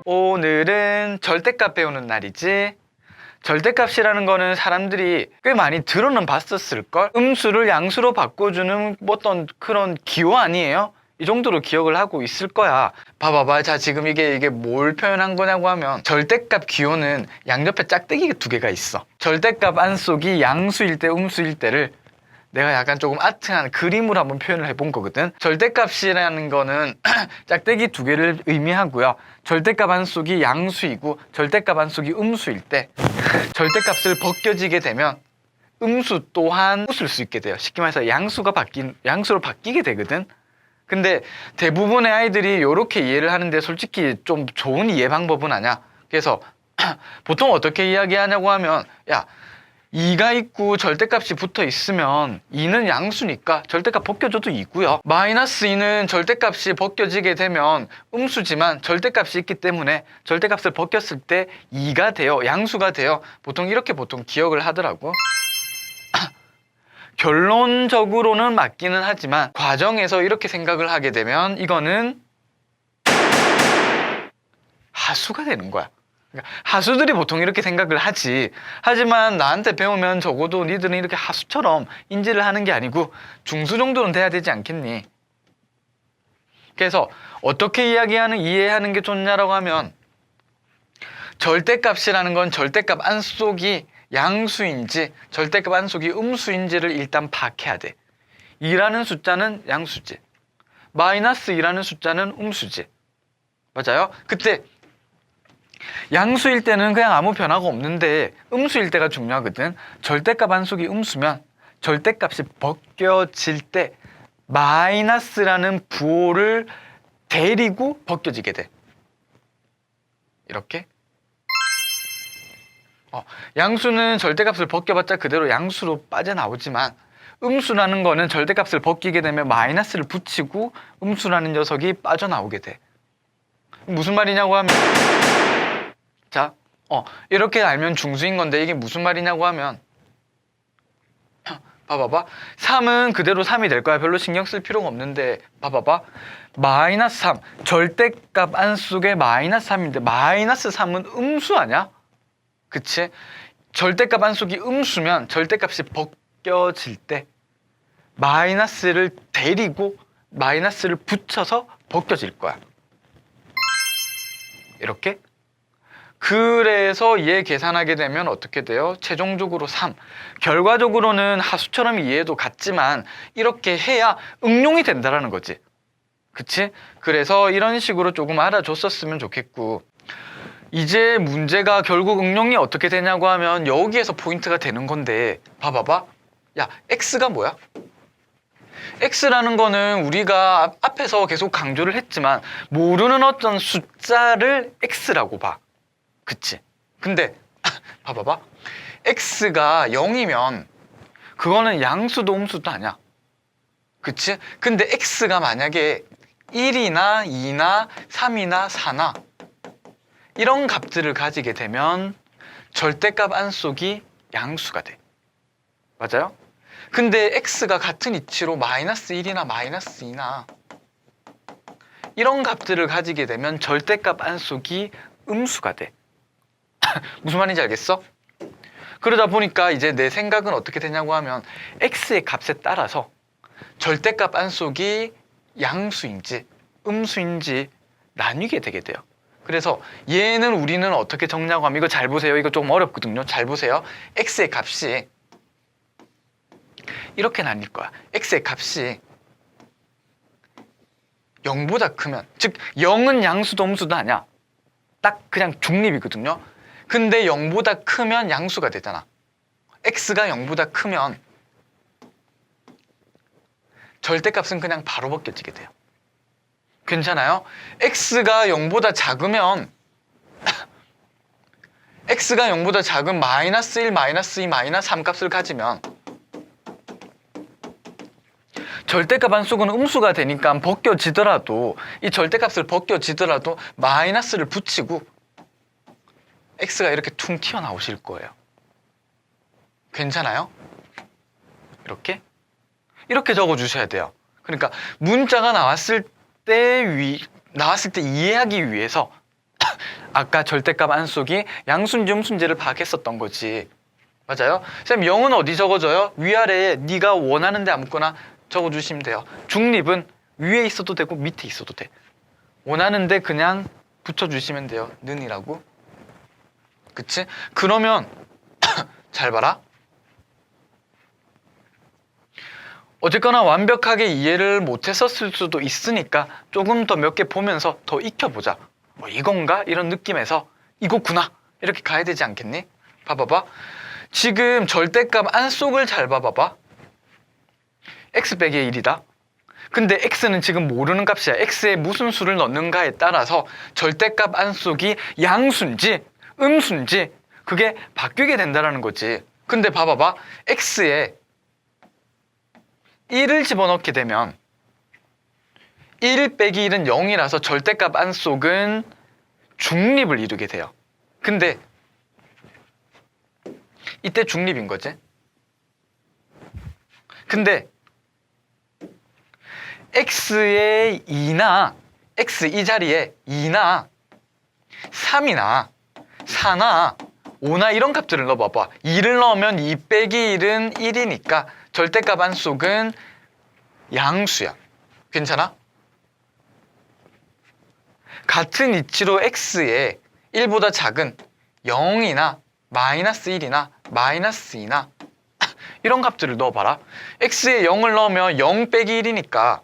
오늘은 절대값 배우는 날이지. 절대값이라는 거는 사람들이 꽤 많이 들어는 봤었을걸? 음수를 양수로 바꿔주는 어떤 그런 기호 아니에요? 이 정도로 기억을 하고 있을 거야. 봐봐봐. 자, 지금 이게 뭘 표현한 거냐고 하면 절대값 기호는 양옆에 짝대기 두 개가 있어. 절대값 안속이 양수일 때, 음수일 때를 내가 약간 조금 아트한 그림으로 한번 표현을 해본 거거든. 절대값이라는 거는 짝대기 두 개를 의미하고요. 절대값 안속이 양수이고 절대값 안속이 음수일 때 절대값을 벗겨지게 되면 음수 또한 웃을 수 있게 돼요. 쉽게 말해서 양수로 바뀌게 되거든. 근데 대부분의 아이들이 이렇게 이해를 하는데 솔직히 좀 좋은 이해 방법은 아니야. 그래서 보통 어떻게 이야기하냐고 하면, 야, 2가 있고 절대값이 붙어 있으면 2는 양수니까 절대값 벗겨줘도 2고요. 마이너스 2는 절대값이 벗겨지게 되면 음수지만 절대값이 있기 때문에 절대값을 벗겼을 때 2가 돼요. 양수가 돼요. 보통 이렇게 기억을 하더라고. 결론적으로는 맞기는 하지만 과정에서 이렇게 생각을 하게 되면 이거는 하수가 되는 거야. 그러니까 하수들이 보통 이렇게 생각을 하지. 하지만 나한테 배우면 적어도 니들은 이렇게 하수처럼 인지를 하는 게 아니고 중수 정도는 돼야 되지 않겠니? 그래서 어떻게 이해하는 게 좋냐라고 하면 절대값이라는 건 절대값 안속이 양수인지 절대값 안속이 음수인지를 일단 파악해야 돼. 2라는 숫자는 양수지. 마이너스 2라는 숫자는 음수지. 맞아요? 그때 양수일 때는 그냥 아무 변화가 없는데 음수일 때가 중요하거든. 절대값 안속이 음수면 절대값이 벗겨질 때 마이너스라는 부호를 데리고 벗겨지게 돼. 이렇게. 양수는 절대값을 벗겨봤자 그대로 양수로 빠져나오지만 음수라는 거는 절대값을 벗기게 되면 마이너스를 붙이고 음수라는 녀석이 빠져나오게 돼. 무슨 말이냐고 하면 자, 이렇게 알면 중수인 건데 이게 무슨 말이냐고 하면 봐봐봐. 3은 그대로 3이 될 거야. 별로 신경 쓸 필요가 없는데 봐봐봐. 마이너스 3 절대값 안속에 마이너스 3인데 마이너스 3은 음수 아니야? 그치? 절대값 안속이 음수면 절대값이 벗겨질 때 마이너스를 데리고 마이너스를 붙여서 벗겨질 거야. 이렇게? 그래서 얘 계산하게 되면 어떻게 돼요? 최종적으로 3. 결과적으로는 하수처럼 이해도 같지만 이렇게 해야 응용이 된다라는 거지. 그치? 그래서 이런 식으로 조금 알아줬었으면 좋겠고 이제 문제가 결국 응용이 어떻게 되냐고 하면 여기에서 포인트가 되는 건데 봐봐봐. 야, x가 뭐야? x라는 거는 우리가 앞에서 계속 강조를 했지만 모르는 어떤 숫자를 x라고 봐. 그치? 근데 봐봐봐. x가 0이면 그거는 양수도 음수도 아니야. 그치? 근데 x가 만약에 1이나 2나 3이나 4나 이런 값들을 가지게 되면 절대값 안속이 양수가 돼. 맞아요? 근데 x가 같은 이치로 마이너스 1이나 마이너스 2나 이런 값들을 가지게 되면 절대값 안속이 음수가 돼. 무슨 말인지 알겠어? 그러다 보니까 이제 내 생각은 어떻게 되냐고 하면 x의 값에 따라서 절대값 안속이 양수인지 음수인지 나뉘게 되게 돼요. 그래서 얘는 우리는 어떻게 적냐고 하면 이거 잘 보세요. 이거 조금 어렵거든요. 잘 보세요. x의 값이 이렇게 나뉠 거야. x의 값이 0보다 크면 즉 0은 양수도 음수도 아니야. 딱 그냥 중립이거든요. 근데 0보다 크면 양수가 되잖아. x가 0보다 크면 절대값은 그냥 바로 벗겨지게 돼요. 괜찮아요? x가 0보다 작으면 x가 0보다 작은 마이너스 1, 마이너스 2, 마이너스 3 값을 가지면 절대값 안속은 음수가 되니까 벗겨지더라도 이 절대값을 벗겨지더라도 마이너스를 붙이고 x가 이렇게 퉁 튀어나오실 거예요. 괜찮아요? 이렇게 적어주셔야 돼요. 그러니까 문자가 나왔을 때 이해하기 위해서 아까 절대값 안속이 양수인지 음수인지를 파악했었던 거지. 맞아요? 쌤 0은 어디 적어줘요? 위아래에 네가 원하는 데 아무거나 적어주시면 돼요. 중립은 위에 있어도 되고 밑에 있어도 돼. 원하는 데 그냥 붙여주시면 돼요. 는이라고. 그치? 그러면 잘 봐라. 어쨌거나 완벽하게 이해를 못했었을 수도 있으니까 조금 더 몇 개 보면서 더 익혀보자. 이건가? 이런 느낌에서 이거구나 이렇게 가야 되지 않겠니? 봐봐봐. 지금 절대값 안속을 잘 봐봐봐. x 빼기 1이다. 근데 x는 지금 모르는 값이야. x에 무슨 수를 넣는가에 따라서 절대값 안속이 양수인지 음수인지 그게 바뀌게 된다는 거지. 근데 봐봐봐. x에 1을 집어넣게 되면 1 빼기 1은 0이라서 절대값 안속은 중립을 이루게 돼요. 근데 이때 중립인 거지. 근데 x의 2나 x 이 자리에 2나 3이나 4나 5나 이런 값들을 넣어봐봐. 2를 넣으면 2 빼기 1은 1이니까 절대값 안속은 양수야. 괜찮아? 같은 이치로 x에 1보다 작은 0이나 마이너스 1이나 마이너스 2나 이런 값들을 넣어봐라. x에 0을 넣으면 0 빼기 1이니까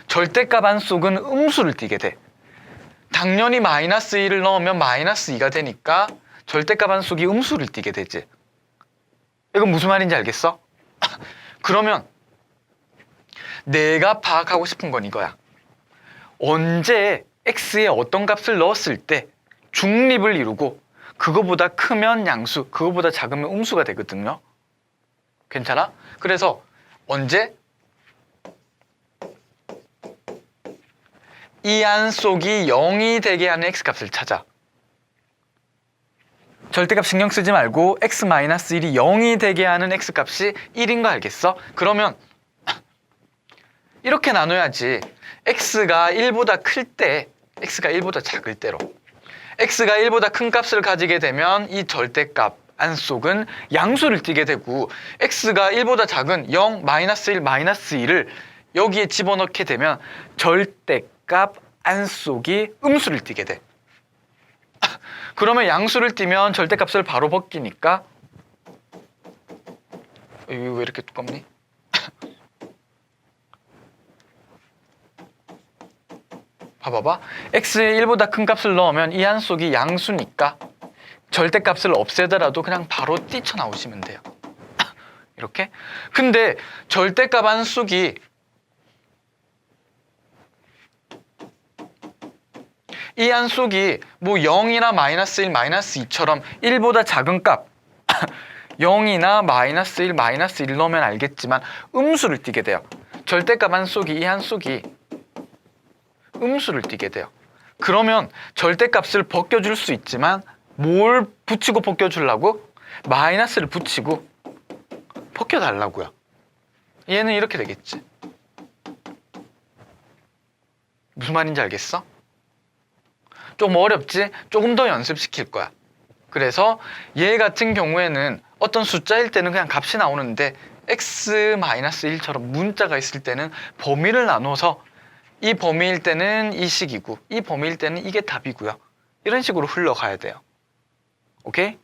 절대값 안속은 음수를 띠게 돼. 당연히 마이너스 1을 넣으면 마이너스 2가 되니까 절대값 안속이 음수를 띠게 되지. 이건 무슨 말인지 알겠어? 그러면 내가 파악하고 싶은 건 이거야. 언제 x에 어떤 값을 넣었을 때 중립을 이루고 그거보다 크면 양수, 그거보다 작으면 음수가 되거든요. 괜찮아? 그래서 언제 이 안속이 0이 되게 하는 x값을 찾아. 절대값 신경 쓰지 말고 x-1이 0이 되게 하는 x값이 1인 거 알겠어? 그러면 이렇게 나눠야지. x가 1보다 클 때, x가 1보다 작을 때로. x가 1보다 큰 값을 가지게 되면 이 절대값 안속은 양수를 띠게 되고 x가 1보다 작은 0, 마이너스 1, 마이너스 2를 여기에 집어넣게 되면 절대값 안속이 음수를 띠게 돼. 그러면 양수를 띠면 절대값을 바로 벗기니까 이거 왜 이렇게 두껍니? 봐봐봐. x에 1보다 큰 값을 넣으면 이 한속이 양수니까 절대값을 없애더라도 그냥 바로 뛰쳐나오시면 돼요. 이렇게. 근데 절대값 한속이 이 한속이 뭐 0이나 마이너스 1, 마이너스 2처럼 1보다 작은 값 0이나 마이너스 1, 마이너스 1 넣으면 알겠지만 음수를 띠게 돼요. 절대값 한속이 이 한속이 음수를 띠게 돼요. 그러면 절대값을 벗겨줄 수 있지만 뭘 붙이고 벗겨주려고? 마이너스를 붙이고 벗겨달라고요. 얘는 이렇게 되겠지. 무슨 말인지 알겠어? 좀 어렵지? 조금 더 연습시킬 거야. 그래서 얘 같은 경우에는 어떤 숫자일 때는 그냥 값이 나오는데 x-1처럼 문자가 있을 때는 범위를 나눠서 이 범위일 때는 이 식이고 이 범위일 때는 이게 답이고요. 이런 식으로 흘러가야 돼요. 오케이?